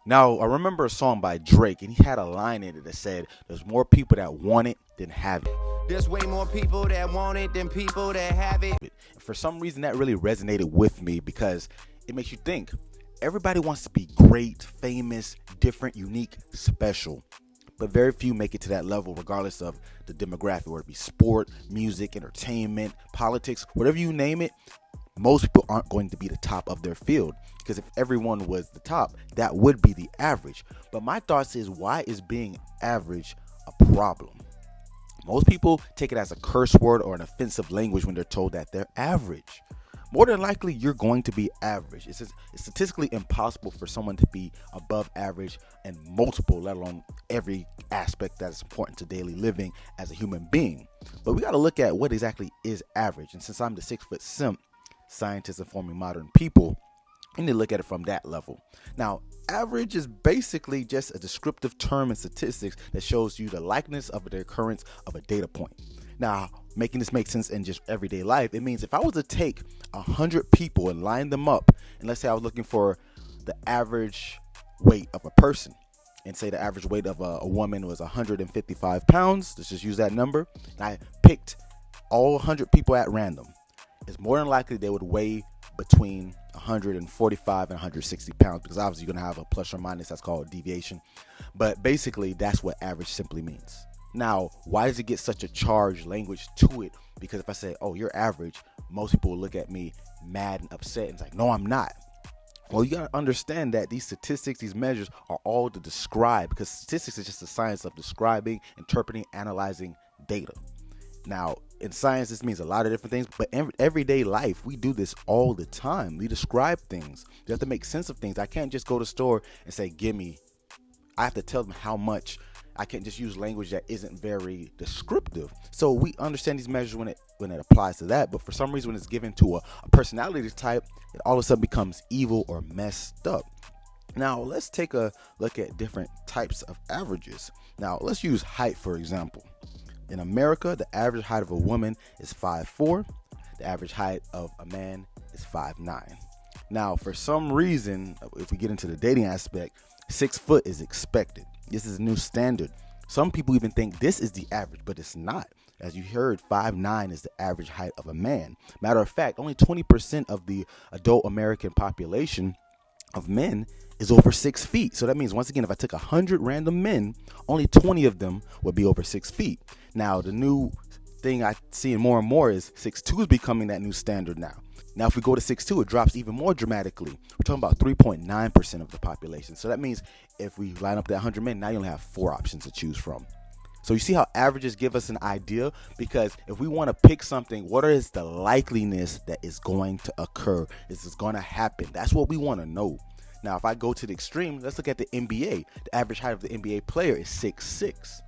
Now, I remember a song by Drake, and he had a line in it that said, "There's more people that want it than have it." There's way more people that want it than people that have it. For some reason, that really resonated with me because it makes you think. Everybody wants to be great, famous, different, unique, special. But very few make it to that level, regardless of the demographic, whether it be sport, music, entertainment, politics, whatever you name it. Most people aren't going to be the top of their field, because if everyone was the top, that would be the average. But my thoughts is, why is being average a problem? Most people take it as a curse word or an offensive language when they're told that they're average. More than likely, you're going to be average. It's statistically impossible for someone to be above average and multiple, let alone every aspect that is important to daily living as a human being. But we got to look at what exactly is average. And since I'm the 6-foot S.I.M.P, scientist informing modern people, we need to look at it from that level. Now, average is basically just a descriptive term in statistics that shows you the likeness of the occurrence of a data point. Now, making this make sense in just everyday life, it means if I was to take 100 people and line them up, and let's say I was looking for the average weight of a person, and say the average weight of a woman was 155 pounds, let's just use that number, and I picked all 100 people at random, it's more than likely they would weigh between 145 and 160 pounds, because obviously you're going to have a plus or minus, that's called deviation. But basically, that's what average simply means. Now, why does it get such a charged language to it? Because if I say, oh, you're average, most people will look at me mad and upset, and it's like, no, I'm not. Well, you got to understand that these statistics, these measures are all to describe, because statistics is just the science of describing, interpreting, analyzing data. Now, in science, this means a lot of different things, but in everyday life, we do this all the time. We describe things. You have to make sense of things. I can't just go to the store and say, give me. I have to tell them how much. I can't just use language that isn't very descriptive. So we understand these measures when it applies to that, but for some reason when it's given to a personality type, it all of a sudden becomes evil or messed up. Now let's take a look at different types of averages. Now let's use height for example. In America, the average height of a woman is 5'4". The average height of a man is 5'9". Now, for some reason, if we get into the dating aspect, 6 foot is expected. This is a new standard. Some people even think this is the average, but it's not. As you heard, 5'9" is the average height of a man. Matter of fact, only 20% of the adult American population of men is over 6 feet. So that means, once again, if I took 100 random men, only 20 of them would be over 6 feet. Now, the new thing I see more and more is 6'2" is becoming that new standard now. Now, if we go to 6'2", it drops even more dramatically. We're talking about 3.9% of the population. So that means if we line up that 100 men, now you only have 4 options to choose from. So you see how averages give us an idea? Because if we want to pick something, what is the likeliness that is going to occur? Is this going to happen? That's what we want to know. Now, if I go to the extreme, let's look at the NBA. The average height of the NBA player is 6'6".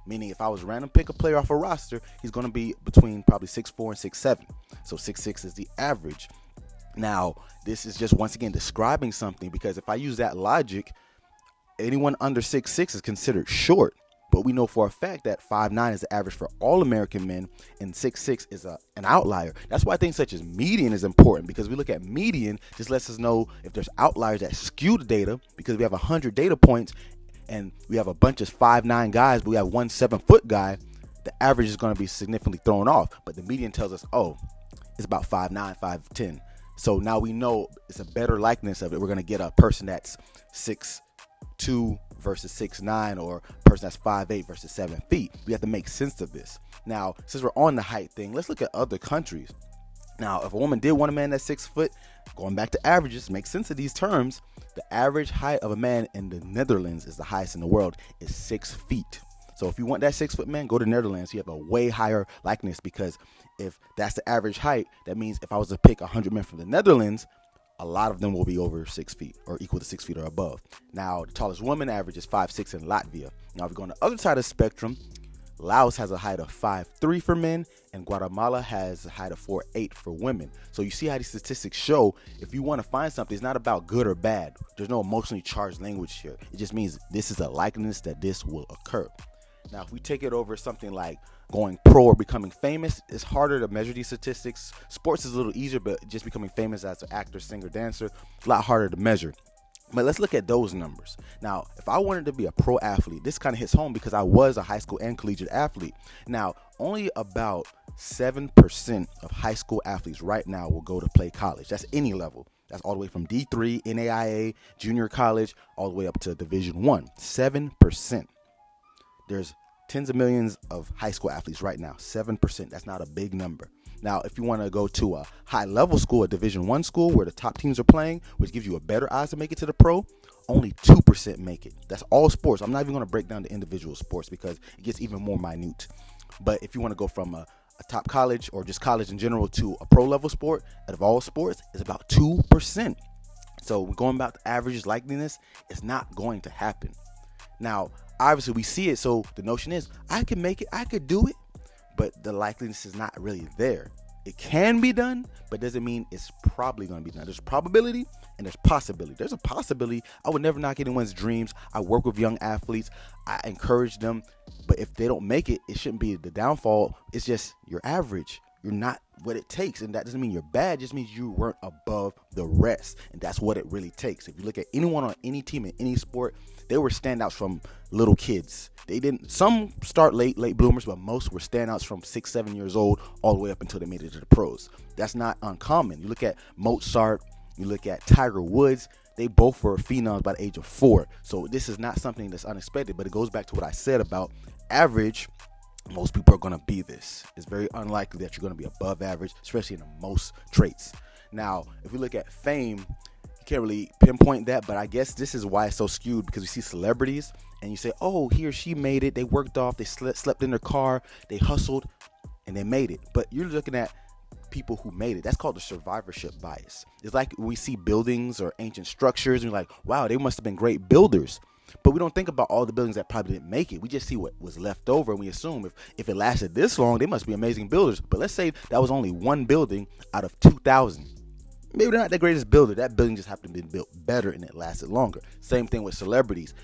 Meaning if I was random pick a player off a roster, he's going to be between probably 6'4" and 6'7". So 6'6" is the average. Now, this is just once again describing something, because if I use that logic, anyone under 6'6" is considered short. But we know for a fact that 5'9" is the average for all American men, and 6'6" is an outlier. That's why things such as median is important, because we look at median, just lets us know if there's outliers that skew the data, because we have 100 data points and we have a bunch of 5'9" guys, but we have one 7-foot guy, the average is going to be significantly thrown off. But the median tells us, oh, it's about 5'9", 5'10". So now we know it's a better likeness of it. We're going to get a person that's 6'2" versus 6'9", or a person that's 5'8" versus 7 feet. We have to make sense of this. Now, since we're on the height thing, let's look at other countries. Now, if a woman did want a man that's 6 foot, going back to averages, make sense of these terms. The average height of a man in the Netherlands is the highest in the world, is 6 feet. So if you want that 6 foot man, go to Netherlands. You have a way higher likeness, because if that's the average height, that means if I was to pick 100 men from the Netherlands, a lot of them will be over 6 feet or equal to 6 feet or above. Now, the tallest woman average is 5'6" in Latvia. Now, if we go on the other side of the spectrum, Laos has a height of 5'3" for men, and Guatemala has a height of 4'8" for women. So you see how these statistics show, if you want to find something, it's not about good or bad. There's no emotionally charged language here. It just means this is a likeness that this will occur. Now, if we take it over something like going pro or becoming famous, it's harder to measure these statistics. Sports is a little easier, but just becoming famous as an actor, singer, dancer, a lot harder to measure. But let's look at those numbers. Now, if I wanted to be a pro athlete, this kind of hits home because I was a high school and collegiate athlete. Now, only about 7% of high school athletes right now will go to play college. That's any level. That's all the way from D3, NAIA, junior college, all the way up to Division 1. 7%. There's tens of millions of high school athletes right now. 7%. That's not a big number. Now, if you want to go to a high-level school, a Division 1 school where the top teams are playing, which gives you a better odds to make it to the pro, only 2% make it. That's all sports. I'm not even going to break down the individual sports because it gets even more minute. But if you want to go from a top college or just college in general to a pro-level sport, out of all sports, it's about 2%. So going about the average likeliness, it's not going to happen. Now, obviously, we see it, so the notion is, I can make it, I could do it. But the likeliness is not really there. It can be done, but doesn't mean it's probably going to be done. There's probability and there's possibility. There's a possibility. I would never knock anyone's dreams. I work with young athletes. I encourage them. But if they don't make it, it shouldn't be the downfall. It's just you're average. You're not what it takes. And that doesn't mean you're bad. It just means you weren't above the rest. And that's what it really takes. If you look at anyone on any team in any sport, they were standouts from little kids. They didn't. Some start late bloomers, but most were standouts from 6, 7 years old all the way up until they made it to the pros. That's not uncommon. You look at Mozart, you look at Tiger Woods. They both were phenoms by the age of 4. So this is not something that's unexpected, but it goes back to what I said about average. Most people are going to be this. It's very unlikely that you're going to be above average, especially in the most traits. Now, if we look at fame, can't really pinpoint that, but I guess this is why it's so skewed, because you see celebrities and you say, oh, he or she made it, they worked off, they slept in their car, they hustled, and they made it. But you're looking at people who made it. That's called the survivorship bias. It's like we see buildings or ancient structures and you're like, wow, they must have been great builders. But we don't think about all the buildings that probably didn't make it. We just see what was left over, and we assume if it lasted this long, they must be amazing builders. But let's say that was only one building out of 2,000. Maybe they're not the greatest builder. That building just happened to be built better and it lasted longer. Same thing with celebrities.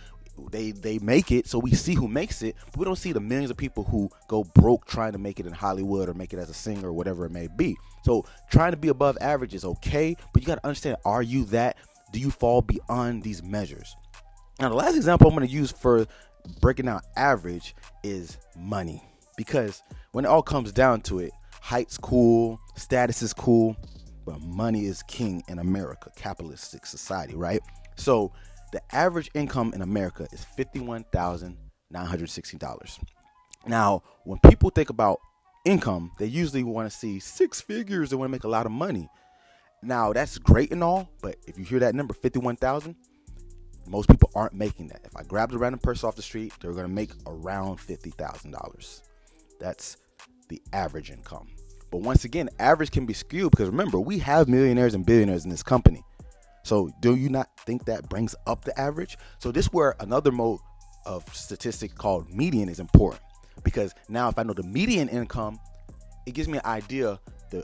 They make it, so we see who makes it, but we don't see the millions of people who go broke trying to make it in Hollywood or make it as a singer or whatever it may be. So trying to be above average is okay, but you got to understand, are you that? Do you fall beyond these measures? Now, the last example I'm going to use for breaking down average is money. Because when it all comes down to it, height's cool, status is cool, but money is king in America, capitalistic society, right? So the average income in America is $51,960. Now, when people think about income, they usually want to see 6 figures. They want to make a lot of money. Now, that's great and all, but if you hear that number, 51,000, most people aren't making that. If I grabbed a random person off the street, they're going to make around $50,000. That's the average income. But once again, average can be skewed because remember, we have millionaires and billionaires in this company. So do you not think that brings up the average? So this is where another mode of statistic called median is important. Because now if I know the median income, it gives me an idea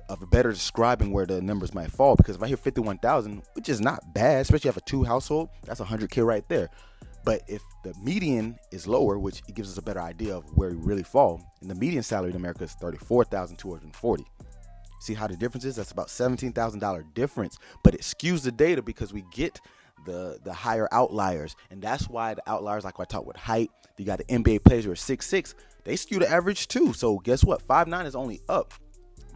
of better describing where the numbers might fall. Because if I hear 51,000, which is not bad, especially if you have a 2 household, that's 100K right there. But if the median is lower, which it gives us a better idea of where we really fall, and the median salary in America is $34,240. See how the difference is? That's about $17,000 difference, but it skews the data because we get the higher outliers, and that's why the outliers, like I talked with height, you got the NBA players who are 6'6", they skew the average too. So guess what? 5'9" is only up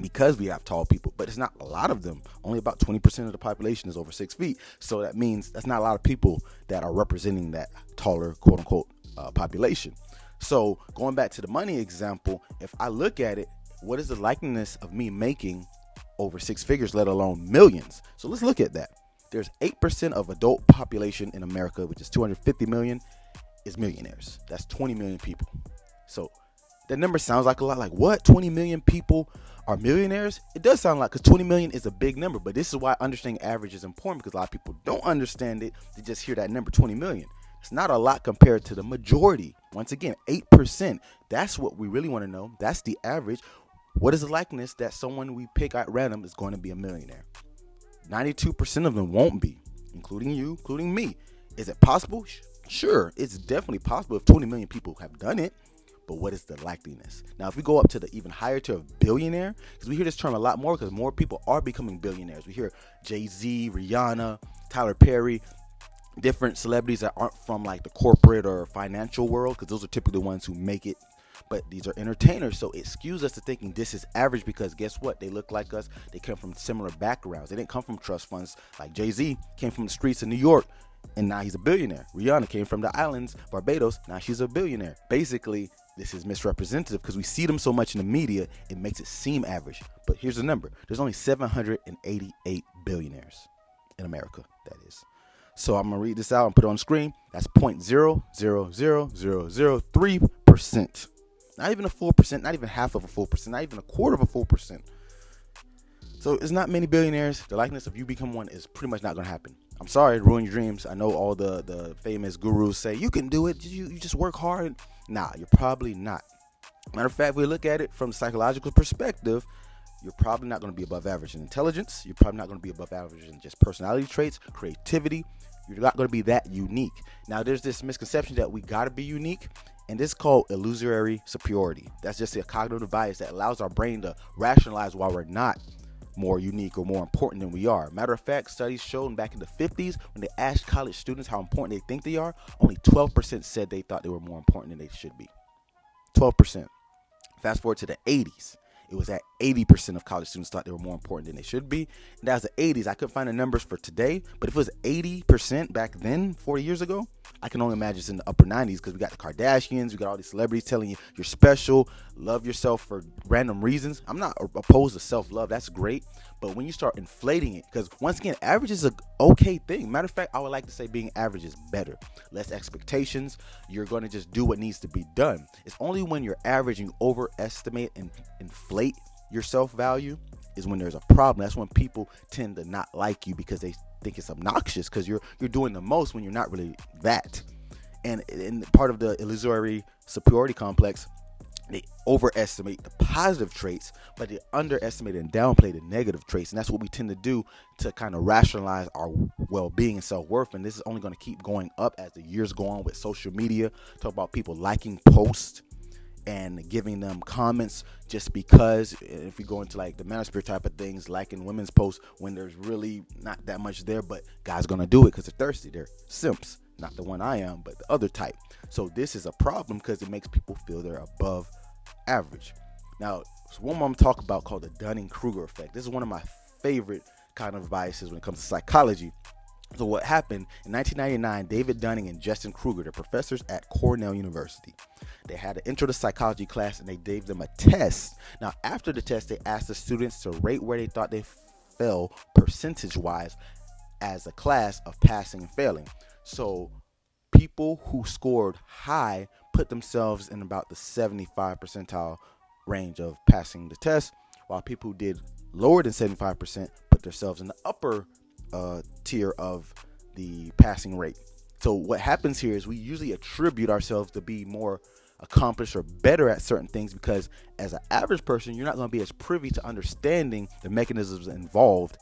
because we have tall people, but it's not a lot of them. Only about 20% of the population is over 6 feet. So that means that's not a lot of people that are representing that taller, quote unquote, population. So going back to the money example, if I look at it, what is the likeliness of me making over 6 figures, let alone millions? So let's look at that. There's 8% of adult population in America, which is 250 million, is millionaires. That's 20 million people. So that number sounds like a lot. Like, what? 20 million people are millionaires? It does sound like, because 20 million is a big number, but this is why understanding average is important, because a lot of people don't understand it. They just hear that number, 20 million. It's not a lot compared to the majority. Once again, 8%. That's what we really want to know. That's the average. What is the likeliness that someone we pick at random is going to be a millionaire? 92% of them won't be, including you, including me. Is it possible? Sure, it's definitely possible if 20 million people have done it. But what is the likeliness? Now, if we go up to the even higher tier of billionaire, because we hear this term a lot more because more people are becoming billionaires. We hear Jay-Z, Rihanna, Tyler Perry. different celebrities that aren't from like the corporate or financial world, because those are typically the ones who make it. But these are entertainers, so it skews us to thinking this is average because guess what? They look like us. They come from similar backgrounds. They didn't come from trust funds. Like Jay-Z came from the streets of New York, and now he's a billionaire. Rihanna came from the islands, Barbados. Now she's a billionaire. Basically, this is misrepresentative because we see them so much in the media, it makes it seem average. But here's the number. There's only 788 billionaires in America, that is. So I'm going to read this out and put it on the screen. That's 0.00003%. Not even a full percent, not even half of a full percent, not even a quarter of a full percent. So it's not many billionaires. The likeness of you become one is pretty much not going to happen. I'm sorry to ruin your dreams. I know all the famous gurus say, you can do it. You just work hard. Nah, you're probably not. Matter of fact, if we look at it from a psychological perspective, you're probably not going to be above average in intelligence. You're probably not going to be above average in just personality traits, creativity. You're not going to be that unique. Now, there's this misconception that we got to be unique, and this is called illusory superiority. That's just a cognitive bias that allows our brain to rationalize why we're not more unique or more important than we are. Matter of fact, studies showed back in the 50s when they asked college students how important they think they are, only 12% said they thought they were more important than they should be. 12%. Fast forward to the 80s. It was at 80% of college students thought they were more important than they should be. And that was the 80s. I couldn't find the numbers for today, but if it was 80% back then, 40 years ago, I can only imagine it's in the upper 90s because we got the Kardashians, we got all these celebrities telling you you're special, love yourself for random reasons. I'm not opposed to self-love. That's great. But when you start inflating it, because once again, average is an okay thing. Matter of fact, I would like to say being average is better. Less expectations. You're going to just do what needs to be done. It's only when you're average and you overestimate and inflate your self-value is when there's a problem. That's when people tend to not like you because they think it's obnoxious because you're doing the most when you're not really that. And part of the illusory superiority complex, they overestimate the positive traits, but they underestimate and downplay the negative traits. And that's what we tend to do to kind of rationalize our well-being and self-worth. And this is only going to keep going up as the years go on with social media. Talk about people liking posts and giving them comments just because. If we go into like the manosphere type of things, liking women's posts when there's really not that much there, but guys gonna do it because they're thirsty. They're simps, not the one I am, but the other type. So this is a problem because it makes people feel they're above average. Now, so one more I'm talking about called the Dunning-Kruger effect. This is one of my favorite kind of biases when it comes to psychology. So what happened in 1999, David Dunning and Justin Kruger, they're professors at Cornell University. They had an intro to psychology class and they gave them a test. Now, after the test, they asked the students to rate where they thought they fell percentage-wise as a class of passing and failing. So people who scored high put themselves in about the 75 percentile range of passing the test, while people who did lower than 75% put themselves in the upper tier of the passing rate. So what happens here is we usually attribute ourselves to be more accomplished or better at certain things because as an average person, you're not going to be as privy to understanding the mechanisms involved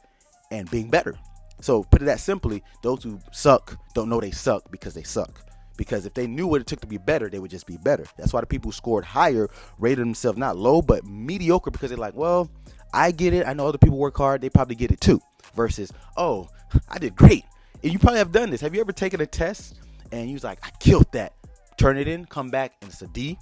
and being better. So put it that simply, those who suck don't know they suck because they suck. Because if they knew what it took to be better, they would just be better. That's why the people who scored higher rated themselves not low, but mediocre because they're like, well, I get it. I know other people work hard. They probably get it too. Versus, oh, I did great. And you probably have done this. Have you ever taken a test and you was like, I killed that. Turn it in, come back, and it's a D?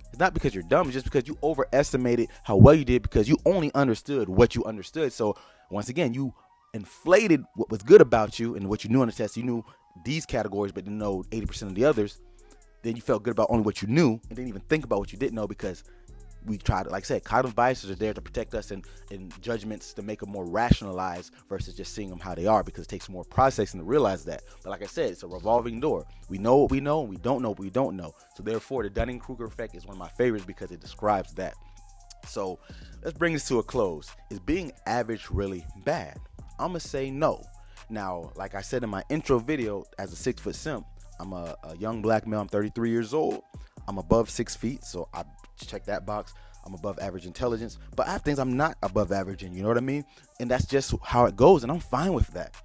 It's not because you're dumb. It's just because you overestimated how well you did because you only understood what you understood. So once again, you inflated what was good about you and what you knew on the test. You knew these categories, but didn't know 80% of the others. Then you felt good about only what you knew and didn't even think about what you didn't know because we tried to, like I said, cognitive biases are there to protect us in judgments to make them more rationalized versus just seeing them how they are because it takes more processing to realize that. But like I said, it's a revolving door. We know what we know and we don't know what we don't know. So therefore, the Dunning-Kruger effect is one of my favorites because it describes that. So let's bring this to a close. Is being average really bad? I'm going to say no. Now, like I said in my intro video, as a 6-foot simp, I'm a young black male. I'm 33 years old. I'm above 6 feet, so I check that box. I'm above average intelligence, but I have things I'm not above average in, you know what I mean? And that's just how it goes, and I'm fine with that.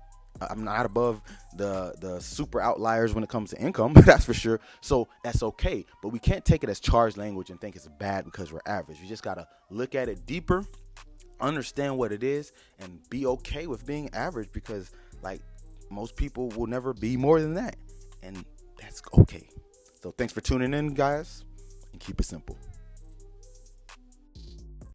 I'm not above the super outliers when it comes to income, that's for sure. So that's okay, but we can't take it as charged language and think it's bad because we're average. You just got to look at it deeper, understand what it is, and be okay with being average because, like, most people will never be more than that. And that's okay. So thanks for tuning in, guys, and keep it simple.